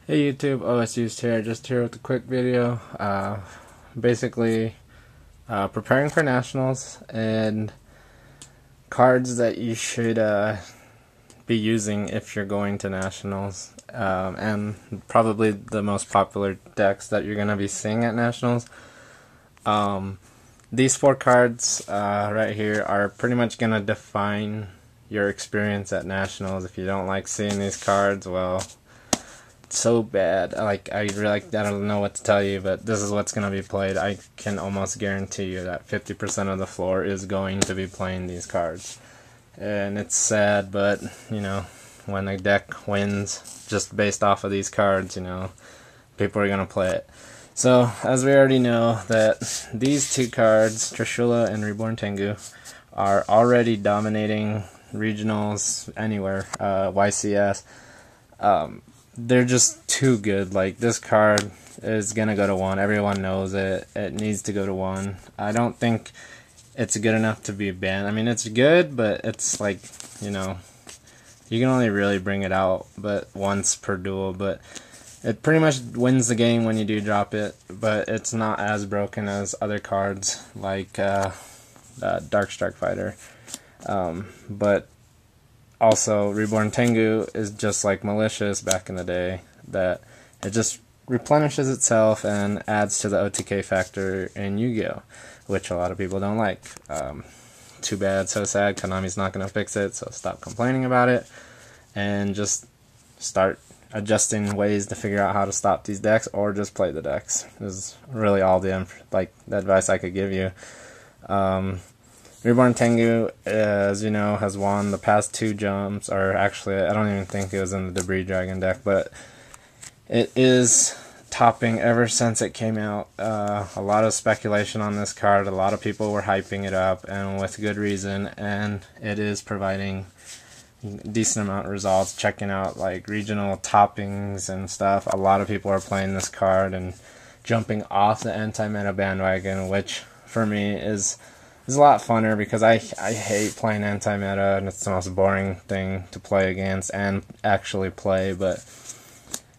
Hey YouTube, OSU's here, just here with a quick video. Basically, preparing for nationals and cards that you should be using if you're going to nationals, and probably the most popular decks that you're going to be seeing at nationals. These four cards right here are pretty much going to define your experience at nationals. If you don't like seeing these cards, well, so bad. I don't know what to tell you, but this is what's going to be played. I can almost guarantee you that 50% of the floor is going to be playing these cards. And it's sad, but you know, when a deck wins just based off of these cards, you know, people are going to play it. So, as we already know, that these two cards, Trishula and Reborn Tengu, are already dominating regionals anywhere, YCS. They're just too good. Like, this card is gonna go to 1. Everyone knows it. It needs to go to 1. I don't think it's good enough to be banned. I mean, it's good, but it's like, you know, you can only really bring it out but once per duel, but it pretty much wins the game when you do drop it, but it's not as broken as other cards like Dark Strike Fighter. But also, Reborn Tengu is just like Malicious back in the day, that it just replenishes itself and adds to the OTK factor in Yu-Gi-Oh!, which a lot of people don't like. Too bad, so sad. Konami's not going to fix it, so stop complaining about it and just start adjusting ways to figure out how to stop these decks, or just play the decks. This is really all the advice I could give you. Reborn Tengu, as you know, has won the past 2 jumps, or actually, I don't even think it was in the Debris Dragon deck, but it is topping ever since it came out. A lot of speculation on this card, a lot of people were hyping it up, and with good reason, and it is providing decent amount of results. Checking out like regional toppings and stuff, a lot of people are playing this card and jumping off the anti-meta bandwagon, which for me is a lot funner, because I hate playing anti-meta, and it's the most boring thing to play against and actually play, but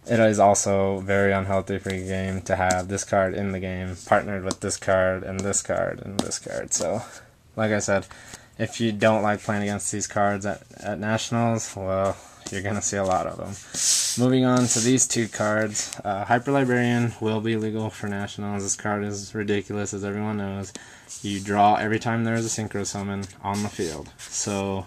it is also very unhealthy for your game to have this card in the game partnered with this card and this card and this card. So, like I said, if you don't like playing against these cards at nationals, well, you're going to see a lot of them. Moving on to these 2 cards, Hyper Librarian will be legal for nationals. This card is ridiculous, as everyone knows. You draw every time there is a Synchro summon on the field. So,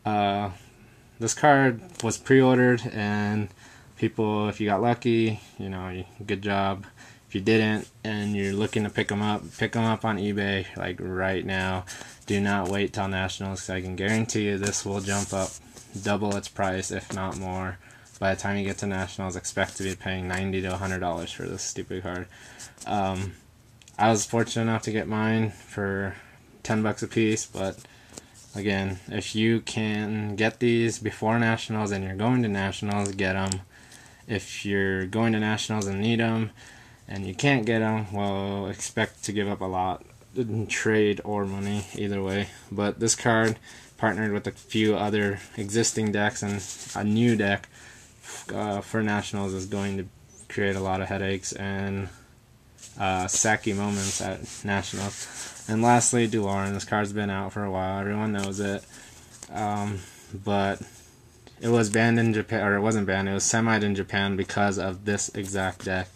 this card was pre-ordered, and people, if you got lucky, you know, good job. If you didn't, and you're looking to pick them up on eBay, like right now. Do not wait till nationals, because I can guarantee you this will jump up double its price, if not more. By the time you get to nationals, expect to be paying $90 to $100 for this stupid card. I was fortunate enough to get mine for $10 a piece, but again, if you can get these before nationals and you're going to nationals, get them. If you're going to nationals and need them and you can't get them, well, expect to give up a lot in trade or money, either way. But this card, partnered with a few other existing decks and a new deck for nationals, is going to create a lot of headaches and sacky moments at nationals. And lastly, Duloran. This card's been out for a while, everyone knows it, but it was banned in Japan, or it wasn't banned, it was semied in Japan because of this exact deck,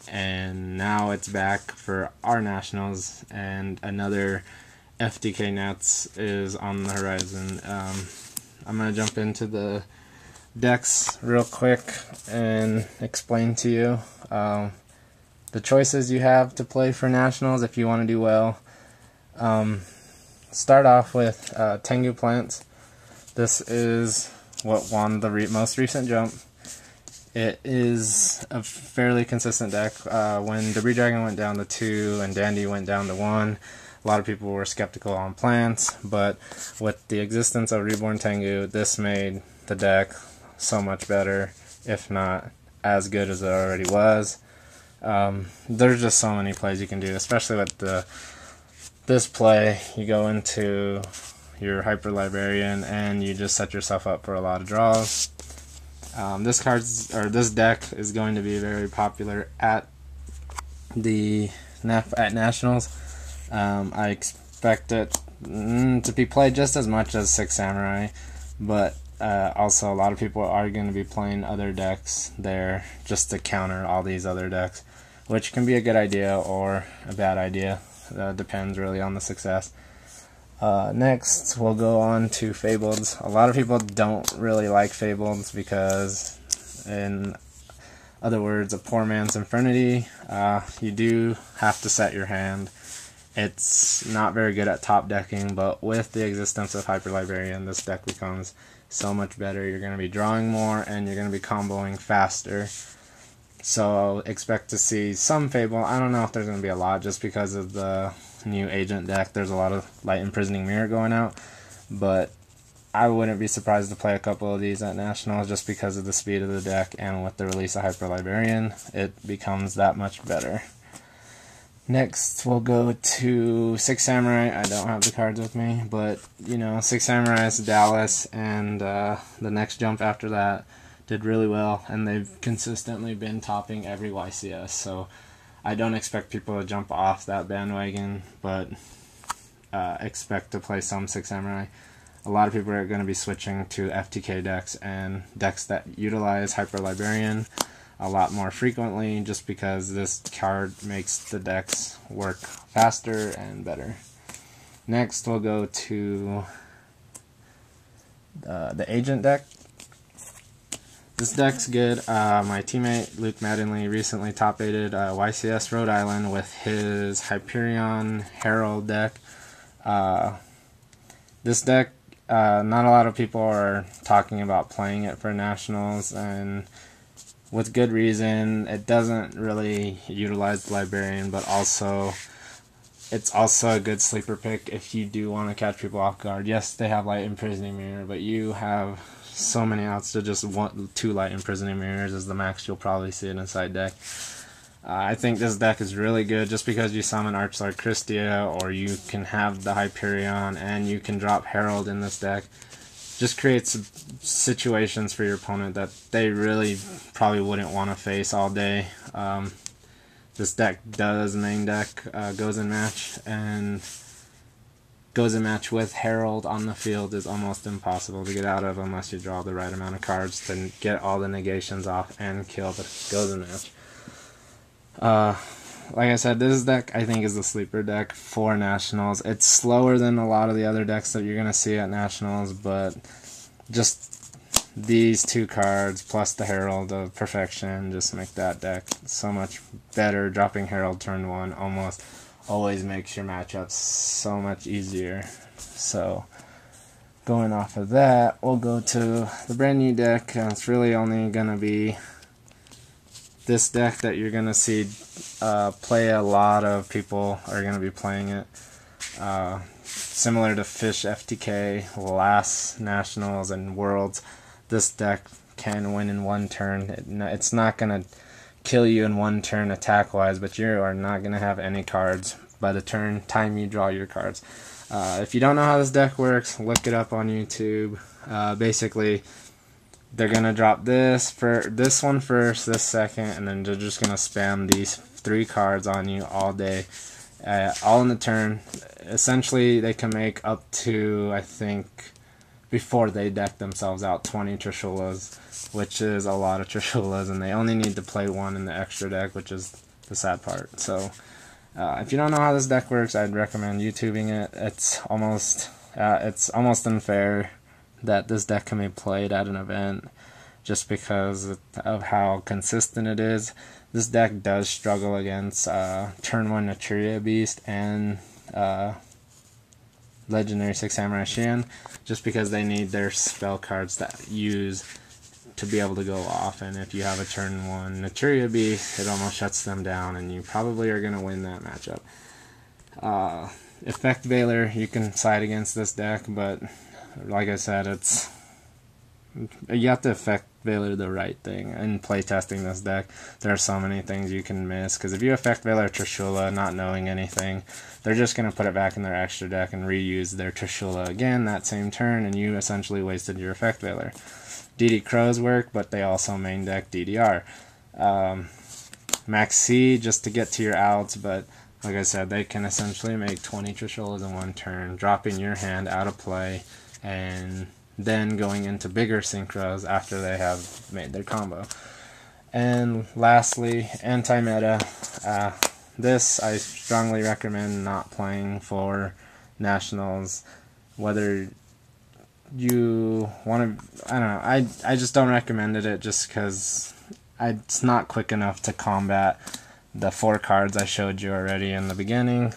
and now it's back for our nationals, and another FDK Nats is on the horizon. I'm going to jump into the decks real quick and explain to you the choices you have to play for nationals if you want to do well. Start off with Tengu Plants. This is what won the most recent jump. It is a fairly consistent deck. When Debris Dragon went down to 2 and Dandy went down to 1, a lot of people were skeptical on plants, but with the existence of Reborn Tengu, this made the deck so much better, if not as good as it already was. There's just so many plays you can do, especially with this play. You go into your Hyper Librarian and you just set yourself up for a lot of draws. This deck is going to be very popular at nationals. I expect it to be played just as much as Six Samurai, but also a lot of people are going to be playing other decks there just to counter all these other decks, which can be a good idea or a bad idea. Depends really on the success. Next, we'll go on to Fabled. A lot of people don't really like Fabled because, in other words, a poor man's Infernity. You do have to set your hand. It's not very good at top decking, but with the existence of Hyper Librarian, this deck becomes so much better. You're going to be drawing more, and you're going to be comboing faster. So expect to see some Fable. I don't know if there's going to be a lot, just because of the new agent deck. There's a lot of Light Imprisoning Mirror going out, but I wouldn't be surprised to play a couple of these at Nationals just because of the speed of the deck, and with the release of Hyper Librarian, it becomes that much better. Next, we'll go to Six Samurai. I don't have the cards with me, but, you know, Six Samurai's Dallas, and the next jump after that did really well, and they've consistently been topping every YCS, so I don't expect people to jump off that bandwagon, but expect to play some Six Samurai. A lot of people are going to be switching to FTK decks and decks that utilize Hyper Librarian a lot more frequently, just because this card makes the decks work faster and better. Next, we'll go to the Agent deck. This deck's good. My teammate Luke Mattingly recently top-8'd YCS Rhode Island with his Hyperion Herald deck. This deck, not a lot of people are talking about playing it for Nationals, and with good reason. It doesn't really utilize the Librarian, but also it's also a good sleeper pick if you do want to catch people off guard. Yes, they have Light Imprisoning Mirror, but you have so many outs to just want 2 Light Imprisoning Mirrors is the max you'll probably see in a side deck. I think this deck is really good just because you summon Archlord Christia, or you can have the Hyperion, and you can drop Herald in this deck. Just creates situations for your opponent that they really probably wouldn't want to face all day. This deck does main deck goes in match, and goes in match with Herald on the field is almost impossible to get out of unless you draw the right amount of cards to get all the negations off and kill the goes in match. Like I said, this deck I think is the sleeper deck for Nationals. It's slower than a lot of the other decks that you're going to see at Nationals, but just these 2 cards plus the Herald of Perfection just make that deck so much better. Dropping Herald turn 1 almost always makes your matchups so much easier. So going off of that, we'll go to the brand new deck. It's really only going to be this deck that you're going to see play. A lot of people are going to be playing it. Similar to Fish FTK, last Nationals and Worlds, this deck can win in 1 turn. It's not going to kill you in 1 turn attack-wise, but you are not going to have any cards by the time you draw your cards. If you don't know how this deck works, look it up on YouTube. Basically, they're going to drop this one first, this second, and then they're just going to spam these 3 cards on you all day, all in the turn. Essentially, they can make up to, I think, before they deck themselves out, 20 Trishulas, which is a lot of Trishulas, and they only need to play 1 in the extra deck, which is the sad part. So, if you don't know how this deck works, I'd recommend YouTubing it. It's almost unfair that this deck can be played at an event just because of how consistent it is. This deck does struggle against turn 1 Naturia Beast and Legendary Six Samurai Shin, just because they need their spell cards that use to be able to go off, and if you have a turn 1 Naturia Beast, it almost shuts them down, and you probably are going to win that matchup. Effect Veiler, you can side against this deck, but like I said, you have to Effect Veiler the right thing. In playtesting this deck, there are so many things you can miss, because if you Effect Veiler Trishula not knowing anything, they're just going to put it back in their extra deck and reuse their Trishula again that same turn, and you essentially wasted your Effect Veiler. DD Crows work, but they also main deck DDR. Max C just to get to your outs, but like I said, they can essentially make 20 Trishulas in one turn, dropping your hand out of play, and then going into bigger synchros after they have made their combo. And lastly, anti-meta. This I strongly recommend not playing for Nationals. Whether you want to, I don't know, I just don't recommend it just because it's not quick enough to combat the 4 cards I showed you already in the beginning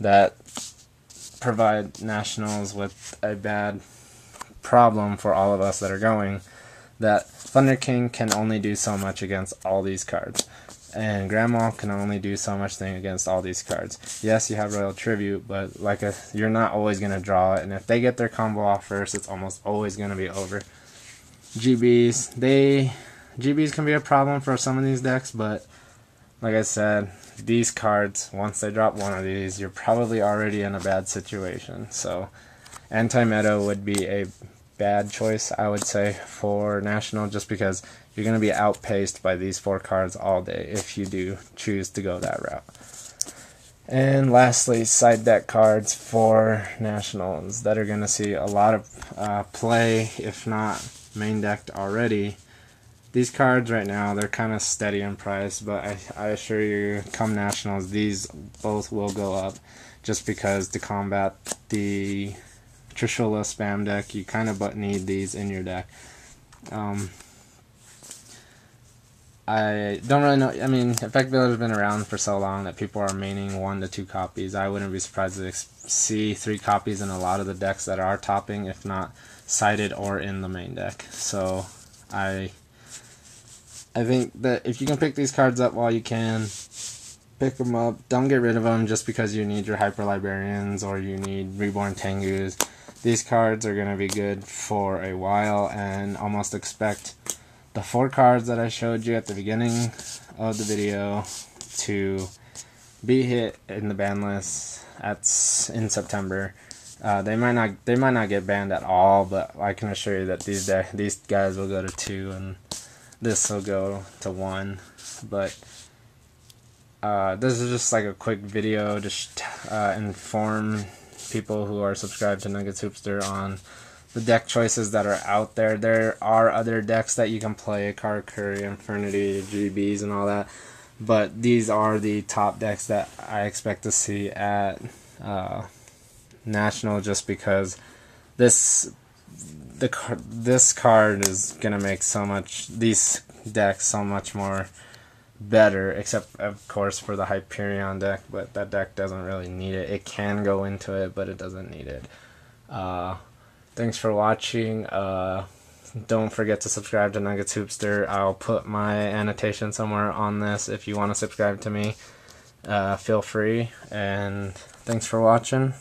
that provide Nationals with a bad problem for all of us that are going, that Thunder King can only do so much against all these cards, and Grandma can only do so much thing against all these cards. Yes, you have Royal Tribute, but you're not always going to draw it, and if they get their combo off first, it's almost always going to be over. GBs can be a problem for some of these decks, but like I said, these cards, once they drop one of these, you're probably already in a bad situation. So anti-meta would be a bad choice, I would say, for National, just because you're going to be outpaced by these 4 cards all day if you do choose to go that route. And lastly, side deck cards for Nationals that are going to see a lot of play, if not main decked already. These cards right now, they're kind of steady in price, but I assure you, come Nationals, these both will go up, just because to combat the Trishula spam deck, you kind of need these in your deck. I don't really know. I mean, Effect Builder has been around for so long that people are maining 1 to 2 copies. I wouldn't be surprised to see 3 copies in a lot of the decks that are topping, if not sided or in the main deck. So I think that if you can pick these cards up while you can, pick them up. Don't get rid of them just because you need your Hyper Librarians or you need Reborn Tengus. These cards are going to be good for a while, and almost expect the 4 cards that I showed you at the beginning of the video to be hit in the ban list in September. They might not get banned at all, but I can assure you that these guys will go to 2 and this will go to 1. But this is just like a quick video to inform people who are subscribed to Nuggets Hoopster on the deck choices that are out there. There are other decks that you can play, Car Curry, Infernity, GBs, and all that, but these are the top decks that I expect to see at National, just because this card is gonna make these decks so much more better, except of course for the Hyperion deck, but that deck doesn't really need it. It can go into it, but it doesn't need it. Thanks for watching. Don't forget to subscribe to Nuggets Hoopster. I'll put my annotation somewhere on this if you want to subscribe to me. Feel free, and thanks for watching.